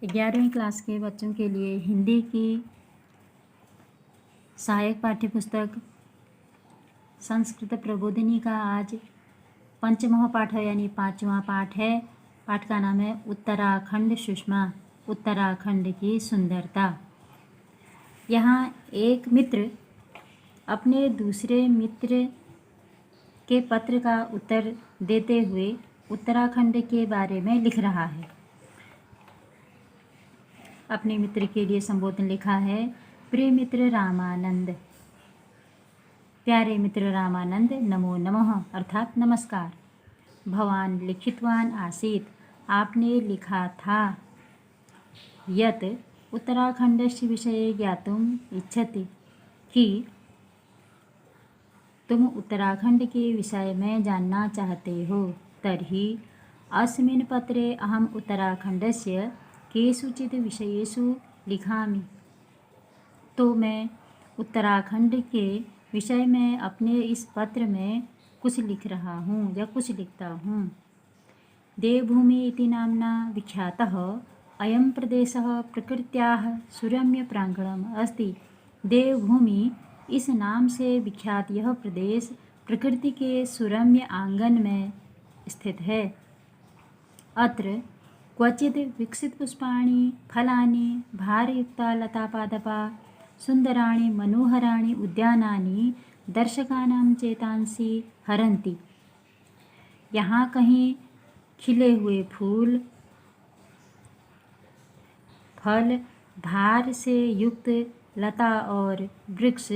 11वीं क्लास के बच्चों के लिए हिंदी की सहायक पाठ्यपुस्तक संस्कृत प्रबोधिनी का आज पंचमः पाठ है, यानी 5वां पाठ है। पाठ का नाम है उत्तराखंड सुषमा, उत्तराखंड की सुंदरता। यहाँ एक मित्र अपने दूसरे मित्र के पत्र का उत्तर देते हुए उत्तराखंड के बारे में लिख रहा है। अपने मित्र के लिए संबोधन लिखा है। प्रिय मित्र रामानंद, प्यारे मित्र रामानंद, नमो नमः अर्थात नमस्कार। भवान लिखितवान आसीत्, आपने लिखा था यत् उत्तराखंडस्य विषये ज्ञातुम् इच्छति, कि तुम उत्तराखंड के विषय में जानना चाहते हो। तर्हि अस्मिन् पत्रे अहम् उत्तराखंडस्य केषुचित् विषयेषु लिखामि। तो मैं उत्तराखंड के विषय में अपने इस पत्र में कुछ लिख रहा हूँ या कुछ लिखता हूँ। देवभूमि इति नाम्ना विख्यातः अयं प्रदेशः प्रकृत्याः सुरम्य प्रांगणम् अस्ति। देवभूमि इस नाम से विख्यात यह प्रदेश प्रकृति के सुरम्य आंगन में स्थित है। अत्र क्वचित् विकसित पुष्पाणि फलानि भारयुक्ता लतापादपा सुंदराणि मनोहराणि उद्यानानि दर्शकानां चेतांसि हरन्ति। यहाँ कहीं खिले हुए फूल, फल, भार से युक्त लता और वृक्ष,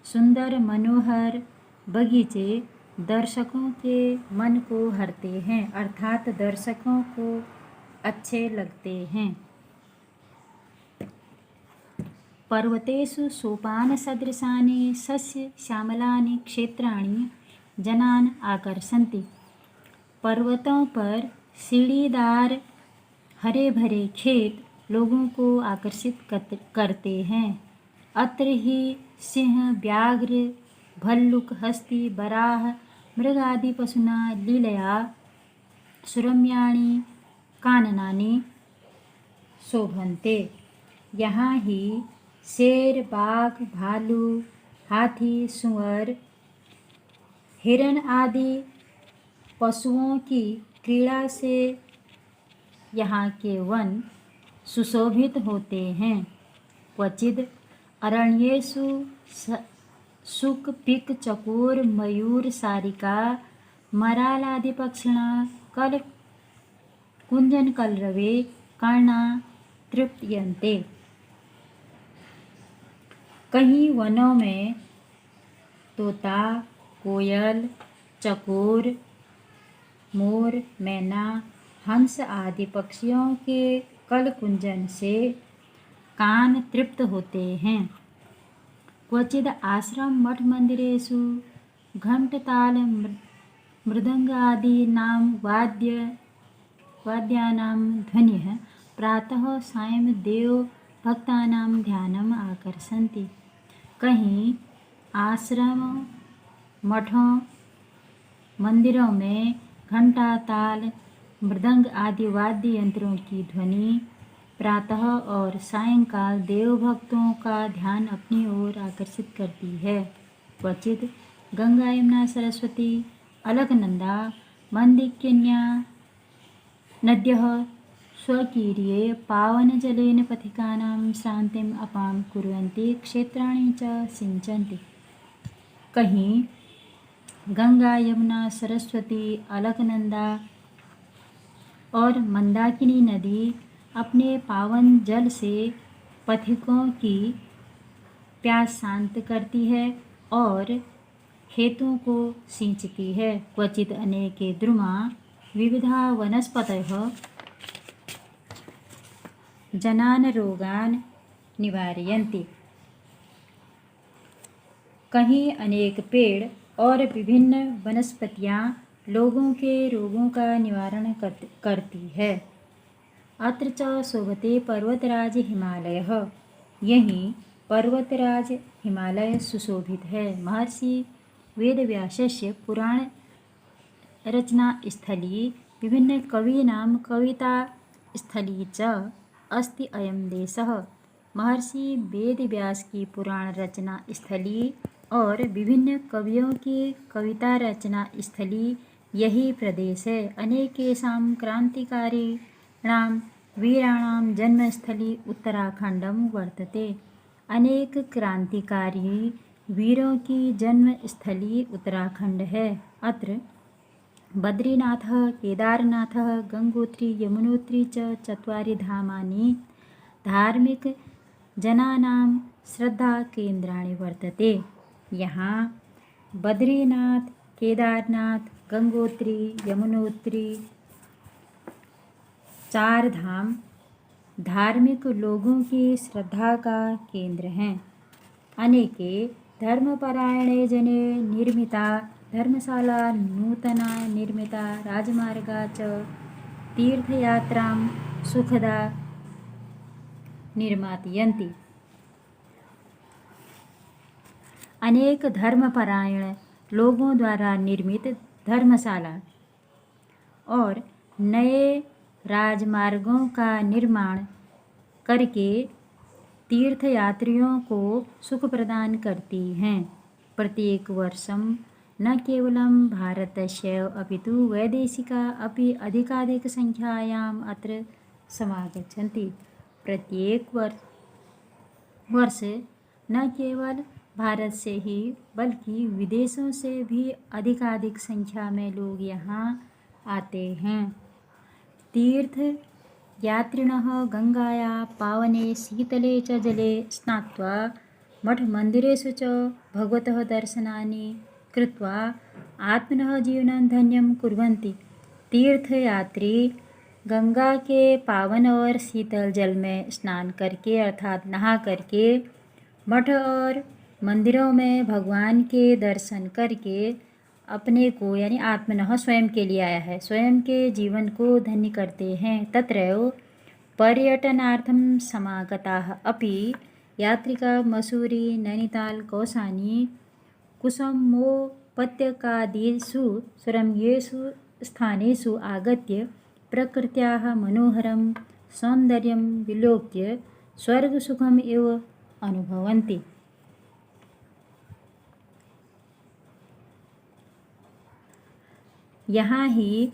सुंदर मनोहर बगीचे दर्शकों के मन को हरते हैं, अर्थात दर्शकों को अच्छे लगते हैं। पर्वतेषु सोपान सदृशानि सस्य श्यामलानि क्षेत्राणि जनान् आकर्षन्ति। पर्वतों पर सीढ़ीदार हरे भरे खेत लोगों को आकर्षित करते हैं। अत्र ही सिंह, व्याघ्र, भल्लुक, हस्ती, बराह, मृगादि पशुना लीलया सुरम्याणि काननानि शोभन्ते। यहाँ ही शेर, बाघ, भालू, हाथी, सूअर, हिरण आदि पशुओं की क्रीड़ा से यहाँ के वन सुशोभित होते हैं। क्वचिद अरण्येषु शुक, पिक, चकोर, मयूर, सारिका, मरालादि पक्षिणा कल कुंजन कलरवे कर्णा तृप्यन्ते। कहीं वनों में तोता, कोयल, चकोर, मोर, मैना, हंस आदि पक्षियों के कल कुंजन से कान तृप्त होते हैं। क्वचिद आश्रम मठ मंदिरेषु घंटताल मृदंगादीनां वाद्यानां ध्वनिः प्रातः सायं देव भक्तानां ध्यानम् आकर्षन्ति। कहीं आश्रम, मठों, मंदिरों में घंटा, ताल, मृदंग आदि वाद्य यंत्रों की ध्वनि प्रातः और सायंकाल देव भक्तों का ध्यान अपनी ओर आकर्षित करती है। क्वचित गंगा, यमुना, सरस्वती, अलकनंदा, मंदिकिन्या नद्यः स्वकीर्ये पावनजलेन पथिकानां श्रान्तिम् अपां कुर्वन्ति, क्षेत्राणि च सिंचन्ति। कहीं गंगा, यमुना, सरस्वती, अलकनंदा और मंदाकिनी नदी अपने पावन जल से पथिकों की प्यास शांत करती है और खेतों को सिंचती है। क्वचित अनेके द्रुमा विविधा वनस्पतयः जनान् रोगान् निवारयन्ति। कहीं अनेक पेड़ और विभिन्न वनस्पतियाँ लोगों के रोगों का निवारण करती है। अत्र च शोभते पर्वतराज हिमालयः, यहीं पर्वतराज हिमालय सुशोभित है। महर्षि वेदव्यासस्य पुराण रचना स्थली विभिन्न कवीनां कविता स्थली च अस्ति अयम देशः। महर्षि वेदव्यास की पुराण रचना स्थली और विभिन्न कवियों की कविता रचना स्थली यही प्रदेश है। अनेकेषां क्रांतिकारिणां वीराणां जन्मस्थली उत्तराखंडम वर्तते। अनेक क्रांतिकारी वीरों की जन्मस्थली उत्तराखंड है। अत्र बद्रीनाथः, केदारनाथः, गंगोत्री, यमुनोत्री च चत्वारि धामानि धार्मिकजनानां श्रद्धाकेन्द्राणि वर्तते। यहाँ बद्रीनाथ, केदारनाथ, गंगोत्री, यमुनोत्री 4 धाम धार्मिक लोगों की श्रद्धा का केंद्र हैं। अनेके धर्मपरायणे जने निर्मिता धर्मशाला नूतना निर्मिता राजमार्गा च तीर्थयात्रां सुखदा निर्मातयन्ति। अनेक धर्मपरायण लोगों द्वारा निर्मित धर्मशाला और नए राजमार्गों का निर्माण करके तीर्थयात्रियों को सुख प्रदान करती हैं। प्रत्येक वर्षं न केवलं भारतस्यैव अपितु वैदेशिका अपि अधिकाधिकसंख्यायाम् अत्र समागच्छन्ति। प्रत्येक वर्ष न केवल भारत से ही बल्कि विदेशों से भी अधिकाधिक संख्या में लोग यहाँ आते हैं। तीर्थ यात्रिणः गंगायाः पावने शीतले च जले स्नात्वा मठमन्दिरेषु च भगवतः दर्शनानि कृत्वा आत्मनः जीवनं धन्यं कुर्वन्ति। तीर्थयात्री गंगा के पावन और शीतल जल में स्नान करके अर्थात नहा करके मठ और मंदिरों में भगवान के दर्शन करके अपने को यानी आत्मनः स्वयं के लिए आया है, स्वयं के जीवन को धन्य करते हैं। तत्रैव पर्यटनार्थं समागताः अपि यात्रिका मसूरी, नैनीताल, कौसानी, कुसुमोपत्यकादिषु सुरम्येषु स्थानेषु आगत्य प्रकृत्याः मनोहरं सौन्दर्यं विलोक्य स्वर्गसुखम् एव अनुभवन्ति। यहाँ ही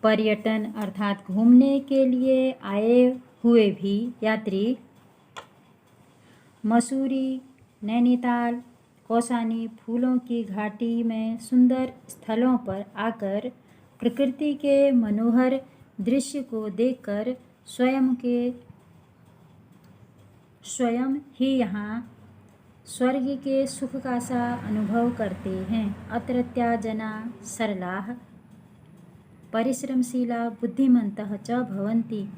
पर्यटन अर्थात घूमने के लिए आए हुए भी यात्री मसूरी, नैनीताल, कौसानी, फूलों की घाटी में सुंदर स्थलों पर आकर प्रकृति के मनोहर दृश्य को देखकर स्वयं ही यहाँ स्वर्ग के सुख का सा अनुभव करते हैं। अत्रत्या जना सरलाः परिश्रमशीला बुद्धिमन्तः च भवन्ति।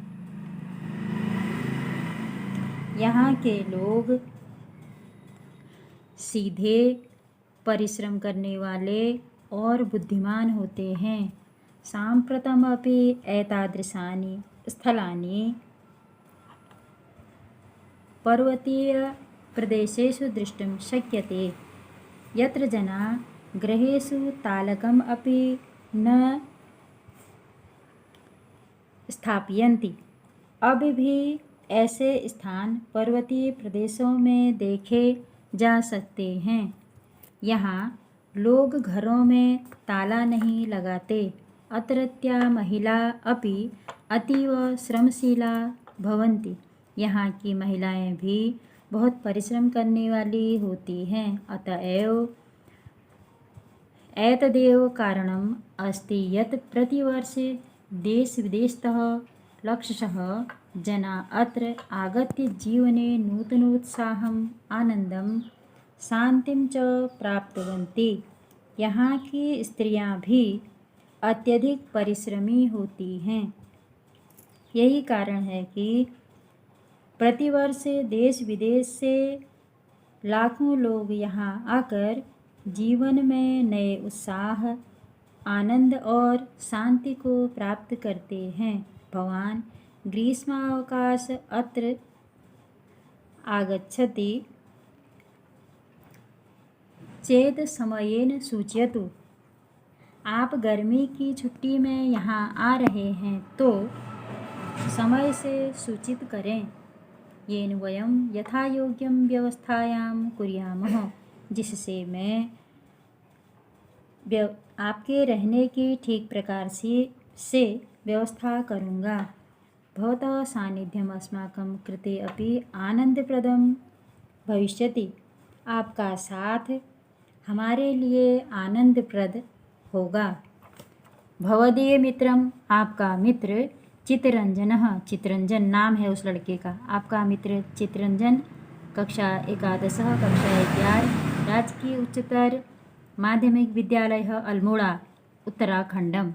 यहाँ के लोग सीधे परिश्रम करने वाले और बुद्धिमान होते हैं। साम्प्रतमपि एतादृशानि स्थलानि पर्वतीयप्रदेशेषु द्रष्टुं शक्यते यत्र जनाः गृहेषु तालकम् अपि न स्थापयन्ति। अब भी ऐसे स्थान पर्वतीय प्रदेशों में देखे जा सकते हैं। यहाँ लोग घरों में ताला नहीं लगाते। अत्रत्या महिला अपि अतीव श्रमशीला भवन्ति। यहाँ की महिलाएं भी बहुत परिश्रम करने वाली होती हैं। अतएव एतदेव कारणम् अस्ति यत् प्रतिवर्षे देश-विदेशतः लक्षशः जनाः अत्र आगत्य जीवने नूतनोत्साहम्, आनंदं, शांतिं च प्राप्नुवन्ति। यहाँ की स्त्रियां भी अत्यधिक परिश्रमी होती हैं। यही कारण है कि प्रतिवर्ष देश विदेश से लाखों लोग यहाँ आकर जीवन में नए उत्साह, आनंद और शांति को प्राप्त करते हैं। भवान ग्रीष्मावकाश अत्र आगच्छति चेत् समयेन सूचयतु। आप गर्मी की छुट्टी में यहाँ आ रहे हैं तो समय से सूचित करें। येन वयं यथा योग्यं व्यवस्थायां कुर्यामः, जिससे मैं आपके रहने की ठीक प्रकार से व्यवस्था करूँगा। भवतः सान्निध्यम अस्माकं कृते अपि आनंदप्रदं भविष्यति। आपका साथ हमारे लिए आनंदप्रद होगा। भवदीय मित्रम, आपका मित्र चित्तरंजनः, चित्तरंजन नाम है उस लड़के का। आपका मित्र चित्तरंजन कक्षा 11 कक्षा 11 राजकीय उच्चतर माध्यमिक विद्यालय अल्मोड़ा उत्तराखंडम।